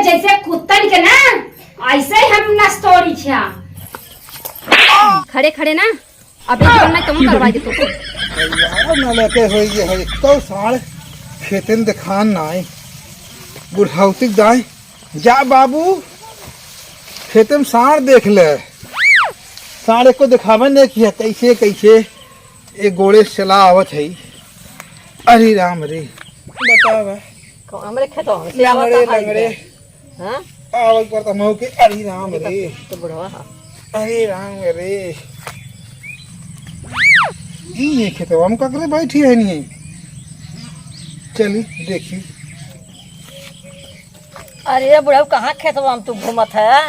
जैसे कुत्तन के ना ऐसे ही हम ना स्टोरी छा खड़े खड़े ना अबे जीवन में तुम करवा दे तो यार ना लेके होई जे है तो साड़ खेतन दिखान ना आई बुढ़ाउती दाई जा बाबू खेतन साड़ देख ले साड़ को दिखावे ने किया कैसे कैसे एक गोड़े चला आवत है। अरे राम रे बतावा हमरे खेतो लंगड़े लंगड़े हां आवत पड़ता मऊ के। अरे राम रे तो बुढ़वा अरे राम रे ये खेतो हम ककरे बैठी है नहीं चली देखी। अरे बुढ़ऊ कहाँ खेतवा हम तू घूमत है?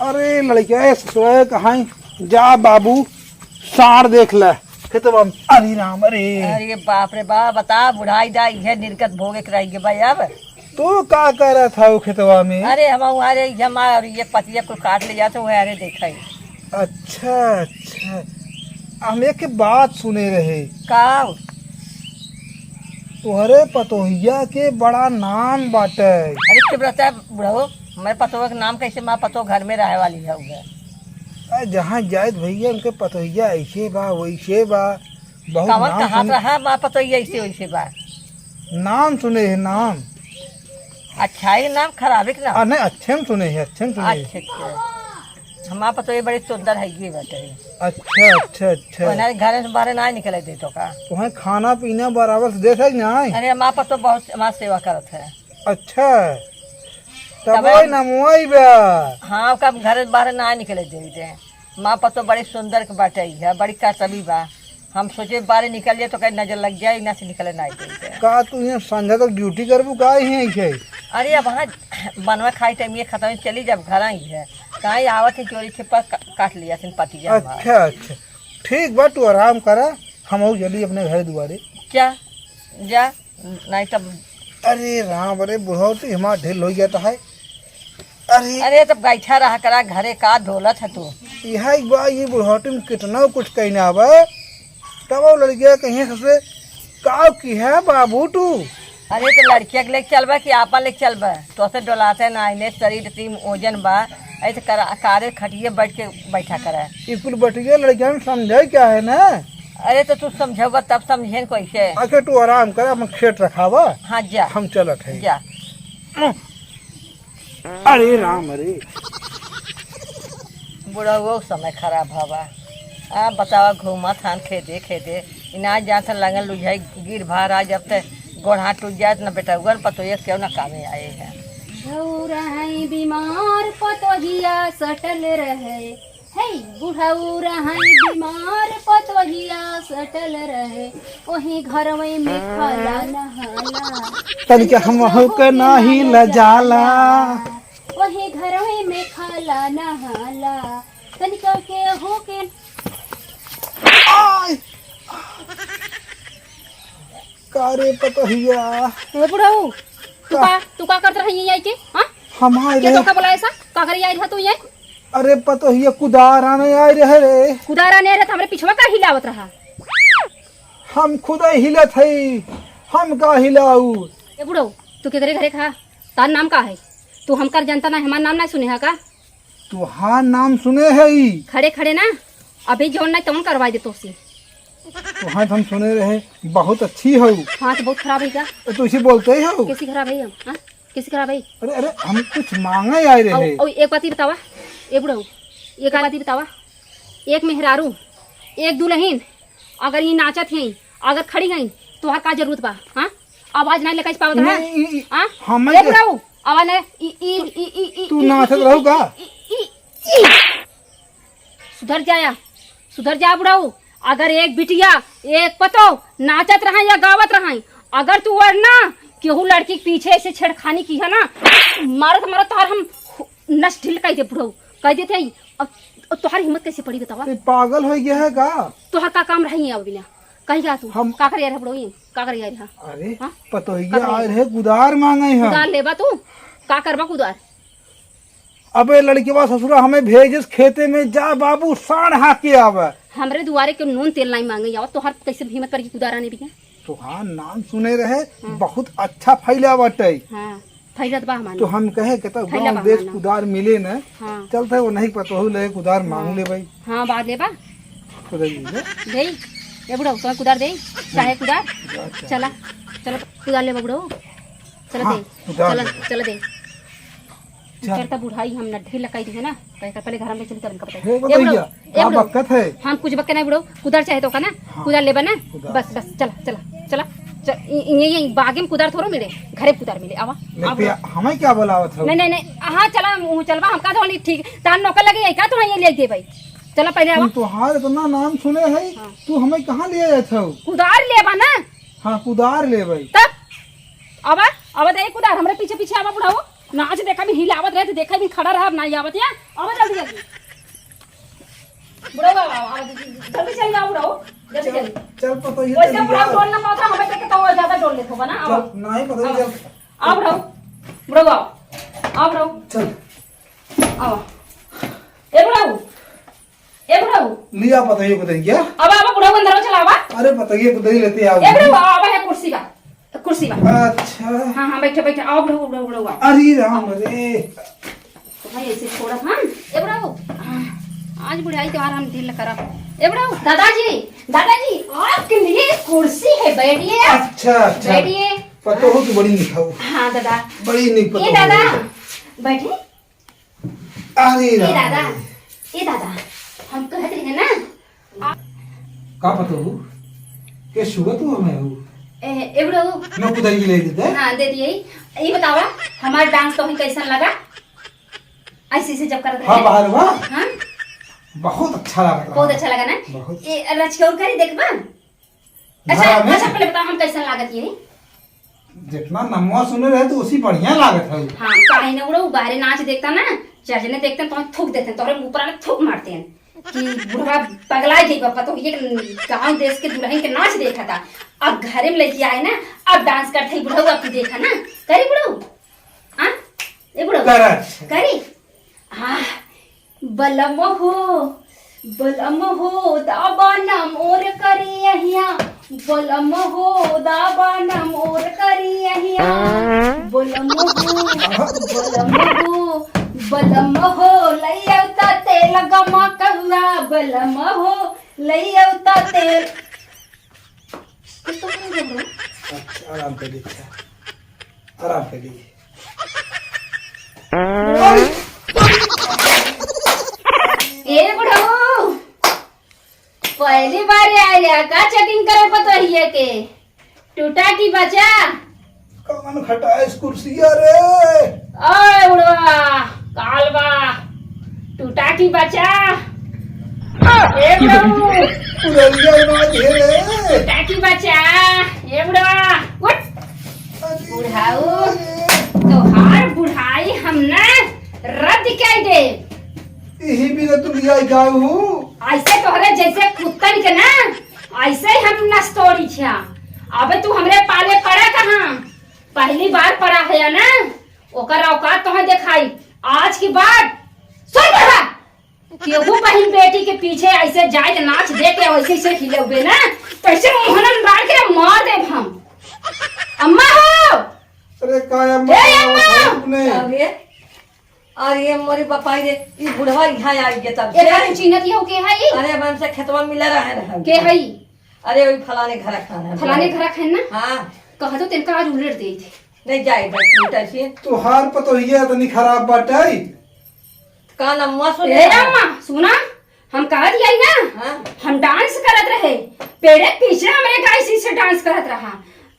अरे लड़किया ससुर कहाँ जा बाबू साड़ देख ले खेतवा में। अरे राम अरे अरे बाप रे बाप बता बुढ़ाई दा ये निर्गत भोगे के रही भाई अब तो का कर रहा था वो खेतवा में? अरे हम अरे जमा और ये पतिया को काट ले जाते हुए अरे देखा ही। अच्छा अच्छा हम एक बात सुने रहे का तुहरे पतोहिया के बड़ा नाम बाटे। अरे चुप रहता है बुढ़ऊ मेरे पतोह का नाम कैसे माँ पतो घर में रहे वाली है उधर जहाँ जायद भैया उनके पतोहिया ऐसे बा वैसे बा बहुत कवन नाम कहाँ सुने, रहा माँ पतो ये ऐसे वैसे बा नाम सुने है नाम। अच्छा ही नाम खराब है कि ना? नहीं अच्छे में सुने हैं अच्छे में सुने हैं। अच्छा अच्छा हमारा पतो ये बड़ी सुंदर है ये बात है। अच्छा अच्छा अच्छा घर से बाहर ना निकले दे तो का तुम्हें खाना पीना बराबर से देख ना। अरे माँ पतो बहुत हमारी सेवा करत है। अच्छा तब तब वही ना मुआई बा। हाँ कब घर से बाहर ना निकले दे माँ पतो बड़ी सुंदर के बाटे है बड़ी कसबी बा हम सोचे बाहर निकल जाए तो कहीं नजर लग जाए ना से निकले ना दे। का तू यहाँ संध्या तक ड्यूटी करबू का ही ऐसे? अरे अब वहाँ बनवा खाई टाइम ये खत्म चली जब घर आई है कहीं आवत है चोरी छिपा काट लिया सिन पति जा। अच्छा अच्छा ठीक बा तू आराम करा हम जल्दी अपने घर दुआरे क्या जा नहीं तब। अरे राम अरे बुढ़ौती हमारा ढिल हो जाता है। अरे अरे तब बैठा रहा करा घरे का ढोलत है तू यह एक बार ये बुढ़ौती में कितना कुछ कहना आवा तब वो लड़किया कहीं सबसे का की है बाबू तू। अरे तो लड़किया के लेके चलबा कि आपा लेके चलबा तो से डोलाते ना इन्हें शरीर इतनी ओजन बा ऐसे कारे खटिए बैठ के बैठा करा स्कूल बैठिए लड़किया में समझे क्या है ना। अरे तो तू समझेगा तब समझे न कैसे। आके तू आराम कर हम खेत रखावा हाँ जा हम चलत है जा। अरे राम अरे बुढ़ा वो समय खराब हवा आ बतावा घूमा थान खेदे इना जाता लगन लुझाई गिर भार आ जब तक गोड़ हाथ टूट जाए ना बेटा उगल पतो ये क्यों ना कामे आए हैं। बीमार पतोहिया सटल रहे हे बुढ़ऊ रहाई बीमार पतोहिया सटल रहे वही घरवे में खाला नहाला तनिक हम होके नाही लजाला वही घरवे में खाला नहाला तनिक के होके कारे पतोहिया हे बुढ़ऊ तू का करत रही है के हां हमारे ये तो का बोला ऐसा का कर आई रहा तू ये? अरे पतोहिया कुदार आने आए रहे रे। कुदारा ने रहा हमरे पिछवा का हिलावत रहा हम खुद हिलत है हम का हिलाऊ। ए बुढ़ऊ तू के घरे खा तार नाम का है? तू हमकर जनता ना हमार नाम ना सुने है का? तुहार नाम सुने है खड़े खड़े ना अभी जोन ना तुम करवा दे तो से तुहार हम सुने रहे बहुत अच्छी हो। हाथ बहुत खराब है क्या? तो इसे बोलते ही हो। कैसी खराब है हम हां कैसी खराब है? अरे अरे हम कुछ मांगे आए रहे। और एक बात ही बतावा ए बुढ़ऊ एक बात ही बतावा एक मेहरारू एक दुल्हन अगर ये नाचत हैं अगर खड़ी हैं तो हर का जरूरत बा हां आवाज नहीं लेके पावत है हां हम ए बुढ़ऊ आवाज नहीं तू नाचत रहूगा सुधर जा बुढ़ऊ अगर एक बिटिया एक पतो नाचत रहा या गावत रहा अगर तू वरना केहू लड़की के पीछे से छेड़खानी की है ना मारत मारत तोहर हम नस ढील कह दे बुढ़ऊ कह देते अब तोहर हिम्मत कैसे पड़ी बतावा? पागल हो गया है का? तोहर का काम रही अब बिना कहीं का तू हम का कर बुढ़ऊ का कर रहा? अरे पतोहिया आए रहे कुदार मांगे हैं। कुदार लेबा तू का करबा कुदार? अबे लड़कीवा ससुरा हमें भेज खेते में जा बाबू साढ़ हाके आवे हमरे दुआरे के नून तेल नहीं मांगे जाओ तो हर कैसे हिम्मत करके कुदारा नहीं बिका? तुहार नाम सुने रहे बहुत अच्छा फैला बटे। हाँ फैलत बा हमारे। तो हम कहे के तो फैला गाँव देश बहाना। कुदार मिले न हाँ चलते वो नहीं पतो ले कुदार मांग ले भाई हाँ बात ले बा तो दे दे ये बुढ़ो तुम्हें कुदार दे चाहे कुदार चला चलो कुदार ले बा बुढ़ो चलो हाँ, दे कुदार चलो ले। चलो दे चल। करता बुढ़ाई हम न ढेर लगाई दी है ना कहे कर पहले घर में चल कर इनका हे बताइए बताइए क्या बकत है हम कुछ बक्के नहीं बुढ़ो कुदार चाहे तो का ना हाँ। कुदार ले बना कुदार। बस बस चला चला चला ये बागे में कुदार थोड़ो मिले घरे कुदार मिले आवा लेते हमें क्या बोलावत हो नहीं नहीं नहीं हाँ चला चलवा हमका तो नहीं ठीक तार नौकर लगे का तो ये ले दे भाई चला पहले आवा तुहार इतना नाम सुने है हाँ। तू हमें कहाँ ले जात हो कुदार ले बा ना हाँ कुदार ले भाई तब आवा आवा दे कुदार हमरे पीछे पीछे आवा बुढ़ाओ नाच देखा भी हिलावत रहे तो देखा भी खड़ा रहा नहीं आवत या आवा जल्दी जल्दी बुढ़ाओ आवा जल्दी चल जाओ बुढ़ाओ जल्दी जल्दी चल पता ये वैसे बुढ़ाओ डोलना पाता हमें देख के तो ज्यादा डोल लेते होगा ना आवा चल नहीं पता चल आ बुढ़ाओ बुढ़ाओ आ बुढ़ाओ चल आवा ए बुढ़ाओ लिया बताइए बताइए क्या अब आवा बुढ़ाओ अंदर चला आवा अरे बताइए बताइए लेते आओ ए बुढ़ाओ आवा है कुर्सी बा अच्छा हाँ हाँ बैठे बैठे आओ बुढ़ाओ बुढ़ाओ बुढ़ाओ अरे राम रे तो भाई ऐसे छोड़ा था ए बुढ़ाओ आज बुढ़ाई त्योहार हम ढील करा ए बुढ़ाओ दादाजी आपके लिए कुर्सी है बैठिए अच्छा अच्छा बैठिए पता हो तो बड़ी निखाऊ हाँ दादा बड़ी नहीं ए पता दादा हो। बैठे अरे ए राम दादा रे। ए दादा हम कहते हैं ना का पता हो के शुगर तू हमें हो ए बुढ़ाओ मैं कुदाई ले देते हाँ दे दिए ये बतावा हमारा डांस तो कैसा लगा ऐसे से जब कर हाँ बाहर वाह हाँ बहुत अच्छा लगा बहुत अच्छा लगा ना बहुत। ये रचकौर करी देखबा अच्छा हाँ, मैं- अच्छा पहले बताओ हम कैसा लागत ये जितना नमवा सुने रहे तो उसी बढ़िया लागत है हाँ काहे न उड़ो बाहरे नाच देखता ना चर्चने देखते हैं तो हम थूक देते हैं तोरे मुंह पर थूक मारते हैं कि बुढ़वा पगला गई बापा तो ये गांव देश के दुल्हन के नाच देखा था अब घरे में लेके आए ना अब डांस करते ही बुढ़ऊ आपकी देखा ना करी बुढ़ऊ हाँ ये बुढ़ऊ कर करी हाँ बलम हो दाबाना मोर करी अहिया बलम हो दाबाना मोर करी अहिया बलम हो लैयौता तेल गमा कहुआ बलम हो लैयौता तेल अच्छा आराम कर लीजिए आराम कर लीजिए ए बुढ़ऊ पहली बार आया का चेकिंग करे पतोहिए के टूटा की बचा कौन खटा इस कुर्सिया रे ओए बुढ़वा कालवा टूटा की बचा ए बुढ़ऊ उड़ैया ना घेरे टूटा की बचा ए बुढ़वा उठ बुढ़ाऊ तोहार बुढ़ाई हमने रद्द कर दे यही भी ना तुम लिया गाँव हूँ ऐसे तोहरे जैसे कुत्तन के ना ऐसे ही हम नस्तोड़ी छिया अबे तू हमरे पाले पड़ा कहाँ पहली बार पड़ा है ना ओकर औकात तोहे दिखाई आज की बात सुन रहा केहू बहन बेटी के पीछे ऐसे जाए के नाच दे के वैसे से हिलौबे ना कैसे मोहनन डाल के मार दे हम अम्मा हो अरे काया ए अम्मा अरे अरे मोरी बापा रे ई बुढ़वा यहाँ आई गया तब एक दिन चिन्हत हो के हई अरे मन से खेतवा मिला रहा के हई अरे वही फलाने घर खाना है फलाने घर खान ना हाँ कहा तो तिनका आज उलट दे थे नहीं जाए बेटा से तुहार पतोहिया इतनी खराब बाटे का नम्मा सुन ए अम्मा सुना हम कहा दिया ना हाँ हम डांस करत रहे पेड़े पीछे हमारे गाय से डांस करत रहा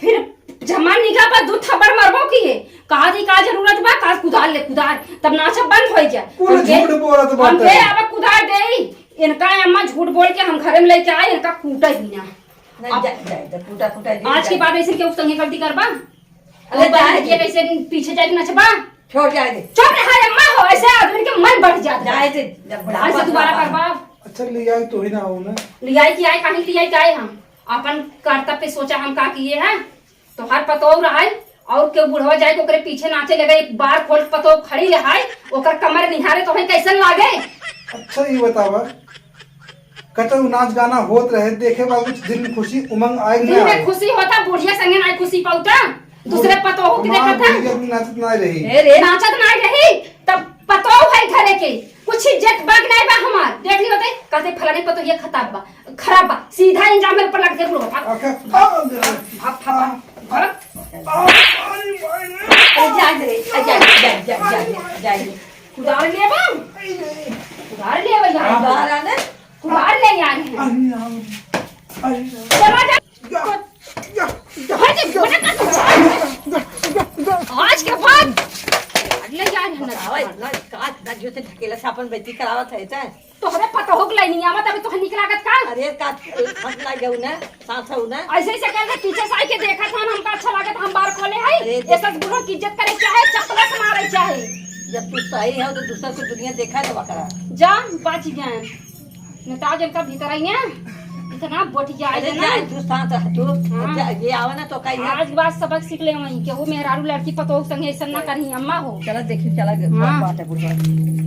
फिर जमान निगाह पर दू थप्पड़ मरबो किए कहा दी का जरूरत बा का कुदार ले कुदार तब नाचा बंद हो जा पूरा झूठ बोलत हम बाटे के अब कुदार दे इनका अम्मा झूठ बोल के हम घरे में लेके आए इनका कूटा ही ना नहीं जाए टूटा फूटा आज के बाद ऐसे क्यों संगे गलती करबा अरे अरे जाए ये कैसे पीछे जाके नचबा छोड़ जाए दे चुप रहा अम्मा हो ऐसे आदमी के मन बढ़ जाता है जाए दे जब बुढ़ापा ऐसे दोबारा करबा अच्छा लिया तो ही ना हो ना लियाई की आए कहीं लियाई के आए हम अपन कर्तव्य पे सोचा हम का किए हैं तो हर पतो रहा और क्यों बुढ़वा जाए तो ओकरे पीछे नाचे लगे एक बार खोल पतो खड़ी रहा ओकर कमर निहारे तो कैसन लागे अच्छा ये बतावा कतौ नाच गाना होत रहे देखे बा कुछ दिल में खुशी उमंग आए दिल ना में आए खुशी होता बुढ़िया संगे ना खुशी पाउता दूसरे पतो की देखा था नाचत ना रही रे नाचत ना रही तब पतो है घरे के कुछ इज्जत बाग नहीं बा हमार देख ली होते कहते फलाने पतो ये खराब बा सीधा इंजाम मेरे पर लग दे लो कुदार ले बा कुदार ले बा यार बाहर आने कुदार ले यार चला जा आज के बाद ले यार ना जो ते ढकेला से अपन बेटी करावत है ता तोहरे पता हो गई नहीं आवत अभी तो निकलागत का अरे का फट ना जाऊ ना साथ हो ना ऐसे ऐसे करके पीछे से आके देखा था हमका अच्छा लागत हम बार खोले है अरे ये सब बुढ़ो की इज्जत करे चाहे चपला से मारे चाहे जब तू सही है तो दूसरा को दुनिया देखा तो बकरा जा बाची गए नेता जन का भीतर आई है इतना बोटिया अरे आई ना जा तू साथ तू हाँ। ये आवे ना तो कहीं आज बात सबक सीख ले वहीं के वो मेहरारू लड़की पतो संगे ऐसा ना करही अम्मा हो चला देखी चला हाँ। बात है बुढ़वा